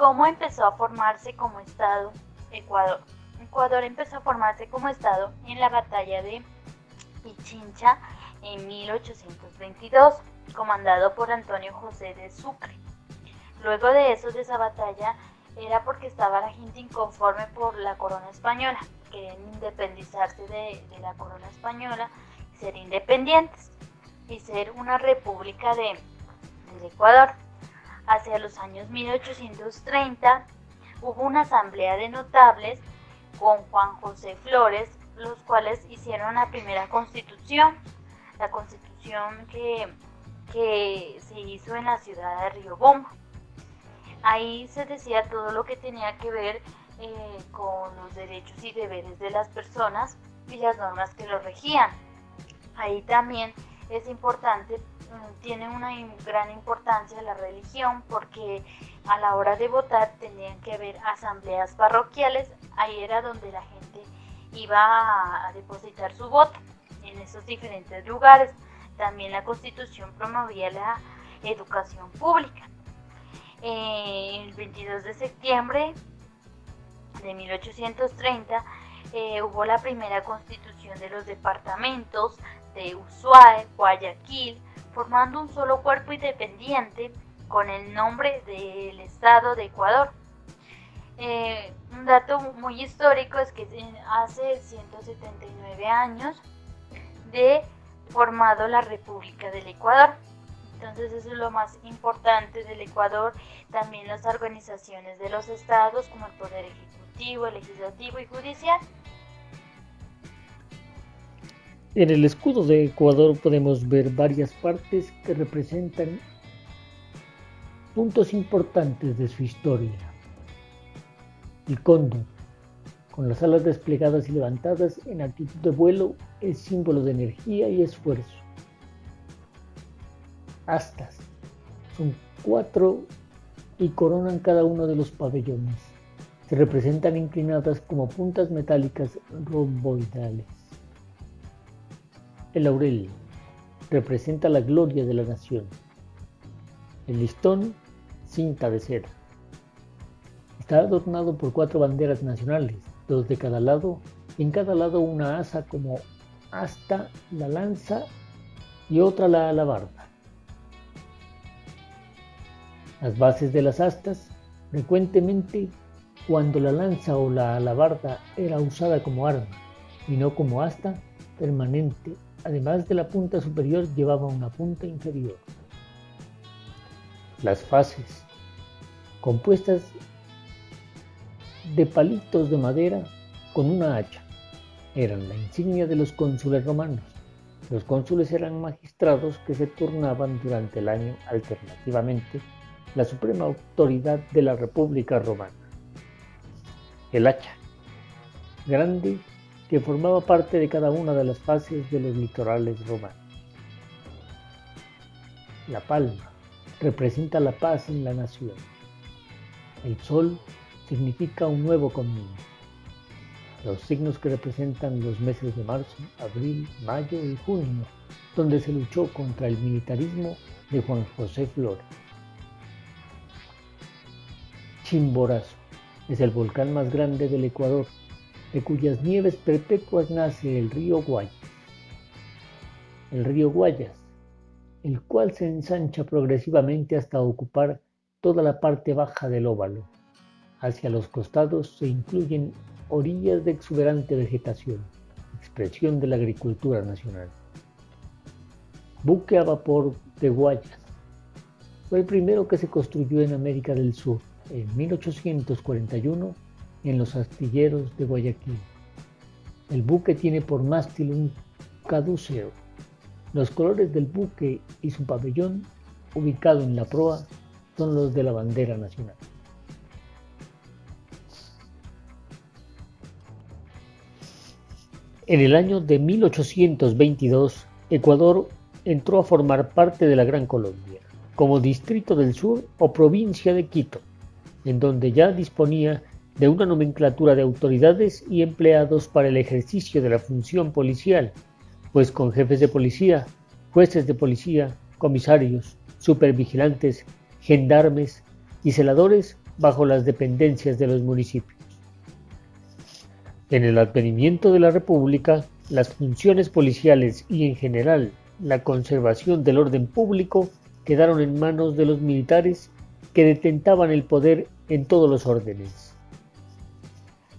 ¿Cómo empezó a formarse como Estado Ecuador? Ecuador empezó a formarse como Estado en la batalla de Pichincha en 1822, comandado por Antonio José de Sucre. Luego de eso, de esa batalla, era porque estaba la gente inconforme por la corona española. Querían independizarse de la corona española, ser independientes y ser una república del Ecuador. Hacia los años 1830 hubo una asamblea de notables con Juan José Flores, los cuales hicieron la primera constitución, la constitución que se hizo en la ciudad de Riobamba. Ahí se decía todo lo que tenía que ver con los derechos y deberes de las personas y las normas que los regían. Ahí también es importante, tiene una gran importancia la religión, porque a la hora de votar tenían que haber asambleas parroquiales. Ahí era donde la gente iba a depositar su voto, en esos diferentes lugares. También la Constitución promovía la educación pública. El 22 de septiembre de 1830 hubo la primera constitución de los departamentos de Ushuaia, Guayaquil, formando un solo cuerpo independiente con el nombre del Estado de Ecuador. Un dato muy histórico es que hace 179 años de formado la República del Ecuador. Entonces eso es lo más importante del Ecuador. También las organizaciones de los estados, como el Poder Ejecutivo, Legislativo y Judicial. En el escudo de Ecuador podemos ver varias partes que representan puntos importantes de su historia. El cóndor, con las alas desplegadas y levantadas en actitud de vuelo, es símbolo de energía y esfuerzo. Astas, son 4 y coronan cada uno de los pabellones. Se representan inclinadas como puntas metálicas romboidales. El laurel representa la gloria de la nación. El listón, cinta de seda. Está adornado por 4 banderas nacionales, 2 de cada lado, y en cada lado una asa como asta, la lanza y otra la alabarda. Las bases de las astas, frecuentemente cuando la lanza o la alabarda era usada como arma y no como asta permanente, además de la punta superior llevaba una punta inferior. Las faces, compuestas de palitos de madera con una hacha, eran la insignia de los cónsules romanos. Los cónsules eran magistrados que se turnaban durante el año alternativamente la suprema autoridad de la República Romana. El hacha, grande, que formaba parte de cada una de las fases de los litorales romanos. La palma representa la paz en la nación. El sol significa un nuevo comienzo. Los signos que representan los meses de marzo, abril, mayo y junio, donde se luchó contra el militarismo de Juan José Flores. Chimborazo es el volcán más grande del Ecuador, de cuyas nieves perpetuas nace el río Guayas. El río Guayas, el cual se ensancha progresivamente hasta ocupar toda la parte baja del óvalo. Hacia los costados se incluyen orillas de exuberante vegetación, expresión de la agricultura nacional. Buque a vapor de Guayas fue el primero que se construyó en América del Sur en 1841 en los astilleros de Guayaquil. El buque tiene por mástil un caduceo. Los colores del buque y su pabellón, ubicado en la proa, son los de la bandera nacional. En el año de 1822, Ecuador entró a formar parte de la Gran Colombia, como Distrito del Sur o Provincia de Quito, en donde ya disponía de una nomenclatura de autoridades y empleados para el ejercicio de la función policial, pues con jefes de policía, jueces de policía, comisarios, supervigilantes, gendarmes y celadores bajo las dependencias de los municipios. En el advenimiento de la República, las funciones policiales y en general la conservación del orden público quedaron en manos de los militares que detentaban el poder en todos los órdenes.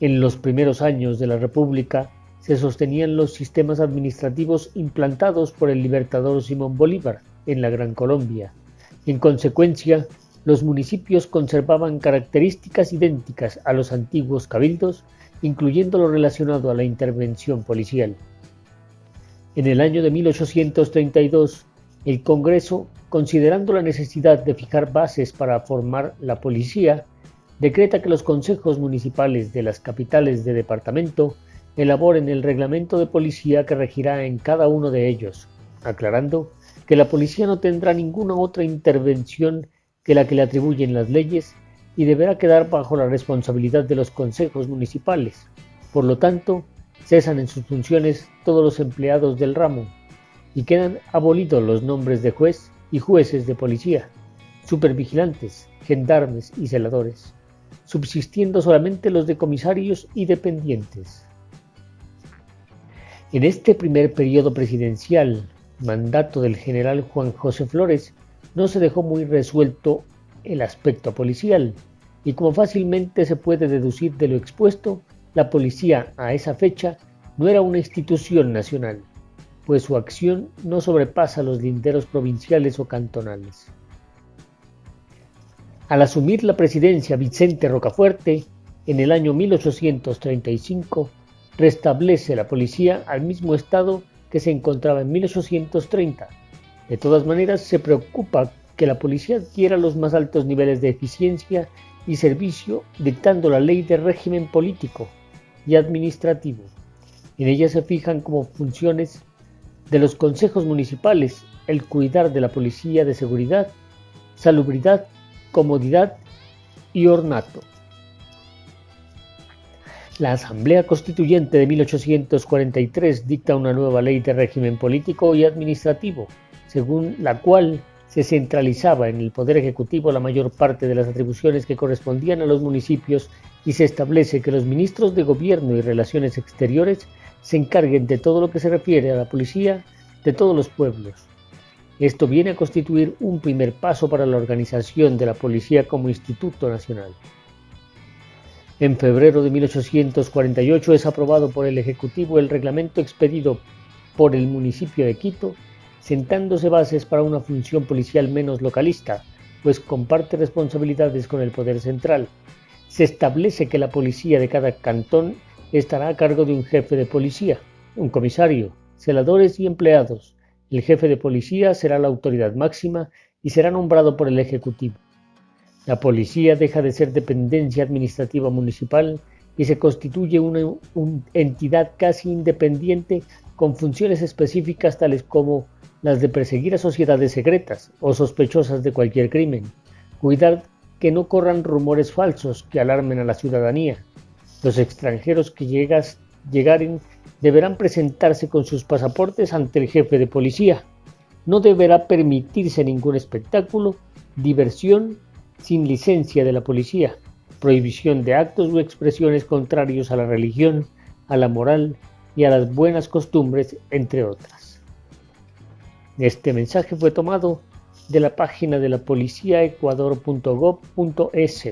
En los primeros años de la República se sostenían los sistemas administrativos implantados por el libertador Simón Bolívar en la Gran Colombia. En consecuencia, los municipios conservaban características idénticas a los antiguos cabildos, incluyendo lo relacionado a la intervención policial. En el año de 1832, el Congreso, considerando la necesidad de fijar bases para formar la policía, decreta que los consejos municipales de las capitales de departamento elaboren el reglamento de policía que regirá en cada uno de ellos, aclarando que la policía no tendrá ninguna otra intervención que la que le atribuyen las leyes y deberá quedar bajo la responsabilidad de los consejos municipales. Por lo tanto, cesan en sus funciones todos los empleados del ramo y quedan abolidos los nombres de juez y jueces de policía, supervigilantes, gendarmes y celadores, subsistiendo solamente los de comisarios y dependientes. En este primer periodo presidencial, mandato del general Juan José Flores, no se dejó muy resuelto el aspecto policial, y como fácilmente se puede deducir de lo expuesto, la policía a esa fecha no era una institución nacional, pues su acción no sobrepasa los linderos provinciales o cantonales. Al asumir la presidencia Vicente Rocafuerte, en el año 1835, restablece la policía al mismo estado que se encontraba en 1830. De todas maneras, se preocupa que la policía adquiera los más altos niveles de eficiencia y servicio, dictando la ley de régimen político y administrativo. En ella se fijan como funciones de los consejos municipales el cuidar de la policía de seguridad, salubridad, comodidad y ornato. La Asamblea Constituyente de 1843 dicta una nueva ley de régimen político y administrativo, según la cual se centralizaba en el Poder Ejecutivo la mayor parte de las atribuciones que correspondían a los municipios y se establece que los ministros de Gobierno y Relaciones Exteriores se encarguen de todo lo que se refiere a la policía de todos los pueblos. Esto viene a constituir un primer paso para la organización de la policía como instituto nacional. En febrero de 1848 es aprobado por el Ejecutivo el reglamento expedido por el municipio de Quito, sentándose bases para una función policial menos localista, pues comparte responsabilidades con el poder central. Se establece que la policía de cada cantón estará a cargo de un jefe de policía, un comisario, celadores y empleados. El jefe de policía será la autoridad máxima y será nombrado por el Ejecutivo. La policía deja de ser dependencia administrativa municipal y se constituye una entidad casi independiente con funciones específicas tales como las de perseguir a sociedades secretas o sospechosas de cualquier crimen, cuidar que no corran rumores falsos que alarmen a la ciudadanía. Los extranjeros que llegaren deberán presentarse con sus pasaportes ante el jefe de policía. No deberá permitirse ningún espectáculo, diversión, sin licencia de la policía, prohibición de actos o expresiones contrarios a la religión, a la moral y a las buenas costumbres, entre otras. Este mensaje fue tomado de la página de la policiaecuador.gov.es.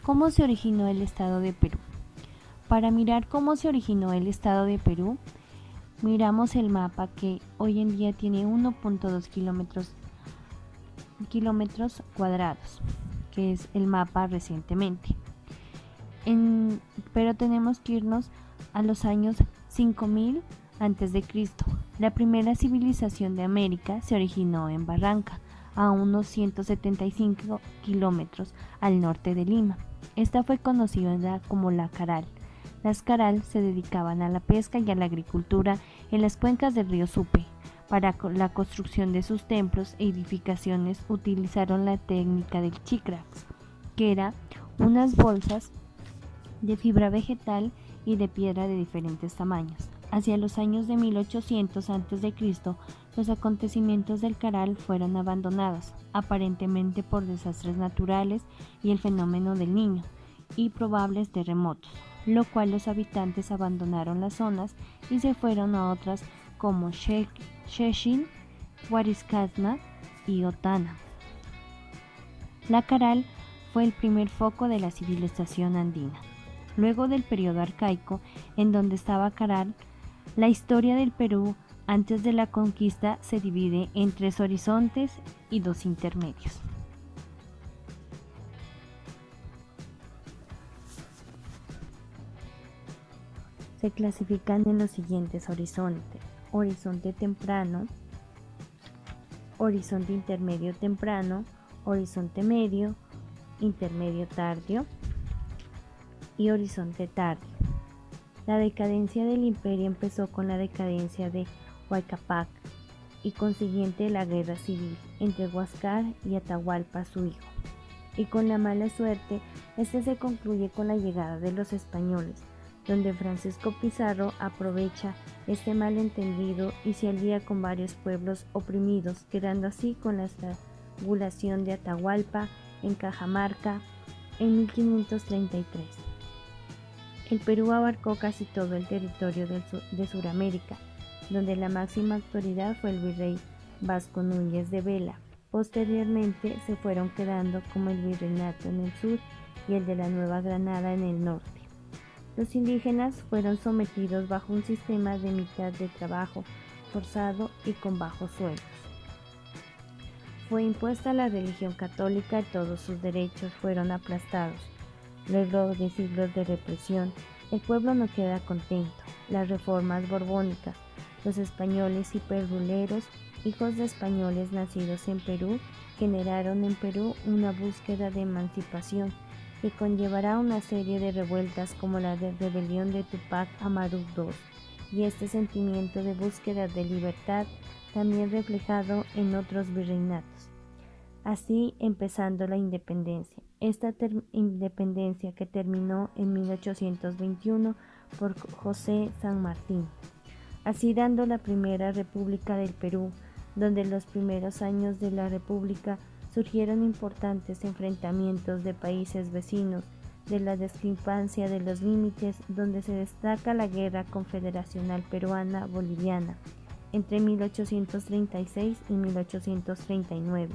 ¿Cómo se originó el Estado de Perú? Para mirar cómo se originó el Estado de Perú, miramos el mapa que hoy en día tiene 1.2 kilómetros cuadrados, que es el mapa recientemente. Pero tenemos que irnos a los años 5000 a.C. La primera civilización de América se originó en Barranca, a unos 175 kilómetros al norte de Lima. Esta fue conocida como la Caral. Las Caral se dedicaban a la pesca y a la agricultura en las cuencas del río Supe. Para la construcción de sus templos e edificaciones utilizaron la técnica del chicrax, que era unas bolsas de fibra vegetal y de piedra de diferentes tamaños. Hacia los años de 1800 a.C., los acontecimientos del Caral fueron abandonados, aparentemente por desastres naturales y el fenómeno del Niño, y probables terremotos, lo cual los habitantes abandonaron las zonas y se fueron a otras como Sheshin, Huariscasna y Otana. La Caral fue el primer foco de la civilización andina. Luego del periodo arcaico, en donde estaba Caral, la historia del Perú antes de la conquista se divide en 3 horizontes y 2 intermedios. Se clasifican en los siguientes horizontes: horizonte temprano, horizonte intermedio temprano, horizonte medio, intermedio tardío y horizonte tardío. La decadencia del imperio empezó con la decadencia de Huaycapac y consiguiente la guerra civil entre Huáscar y Atahualpa, su hijo. Y con la mala suerte, este se concluye con la llegada de los españoles, donde Francisco Pizarro aprovecha este malentendido y se alía con varios pueblos oprimidos, quedando así con la estrangulación de Atahualpa en Cajamarca en 1533. El Perú abarcó casi todo el territorio de Sudamérica, donde la máxima autoridad fue el virrey Vasco Núñez de Vela. Posteriormente se fueron quedando como el virreinato en el sur y el de la Nueva Granada en el norte. Los indígenas fueron sometidos bajo un sistema de mitad de trabajo forzado y con bajos sueldos. Fue impuesta la religión católica y todos sus derechos fueron aplastados. Luego de siglos de represión, el pueblo no queda contento. Las reformas borbónicas, los españoles y peruleros, hijos de españoles nacidos en Perú, generaron en Perú una búsqueda de emancipación que conllevará una serie de revueltas como la de rebelión de Tupac Amaru II, y este sentimiento de búsqueda de libertad también reflejado en otros virreinatos. Así empezando la independencia. Esta independencia que terminó en 1821 por José San Martín. Así dando la primera República del Perú, donde en los primeros años de la República surgieron importantes enfrentamientos de países vecinos, de la discrepancia de los límites, donde se destaca la Guerra Confederacional Peruana-Boliviana entre 1836 y 1839,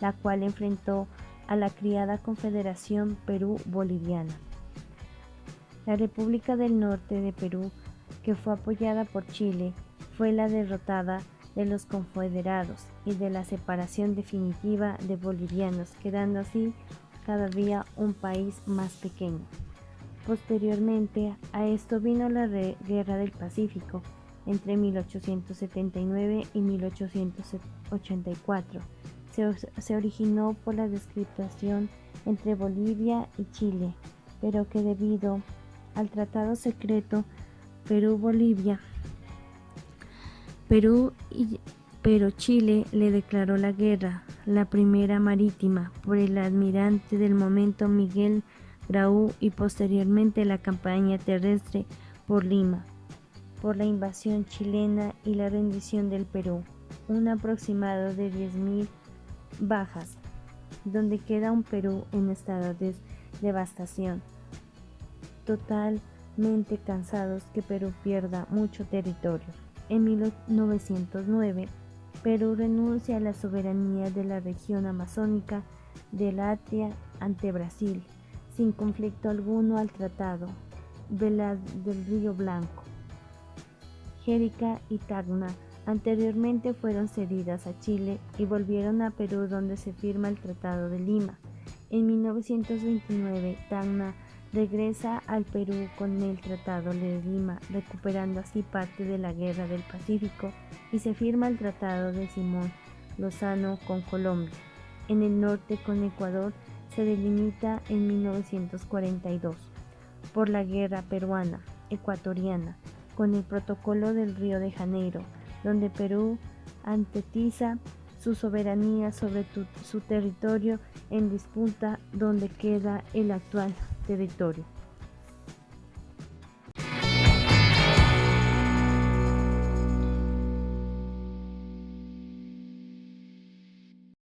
la cual enfrentó a la criada Confederación Perú-Boliviana. La República del Norte de Perú, que fue apoyada por Chile, fue la derrotada de los confederados y de la separación definitiva de bolivianos, quedando así cada día un país más pequeño. Posteriormente a esto vino la Guerra del Pacífico entre 1879 y 1884. Se originó por la descriptación entre Bolivia y Chile, pero que debido al tratado secreto pero Chile le declaró la guerra, la primera marítima, por el almirante del momento Miguel Grau, y posteriormente la campaña terrestre por Lima, por la invasión chilena y la rendición del Perú, un aproximado de 10.000 bajas, donde queda un Perú en estado de devastación, totalmente cansados que Perú pierda mucho territorio. En 1909, Perú renuncia a la soberanía de la región amazónica del Atria ante Brasil, sin conflicto alguno al Tratado del Río Blanco. Jérica y Tacna anteriormente fueron cedidas a Chile y volvieron a Perú, donde se firma el Tratado de Lima. En 1929, Tacna regresa al Perú con el Tratado de Lima, recuperando así parte de la Guerra del Pacífico, y se firma el Tratado de Simón Lozano con Colombia. En el norte con Ecuador se delimita en 1942 por la Guerra Peruana Ecuatoriana, con el Protocolo del Río de Janeiro, donde Perú antetiza su soberanía sobre su territorio en disputa, donde queda el actual territorio.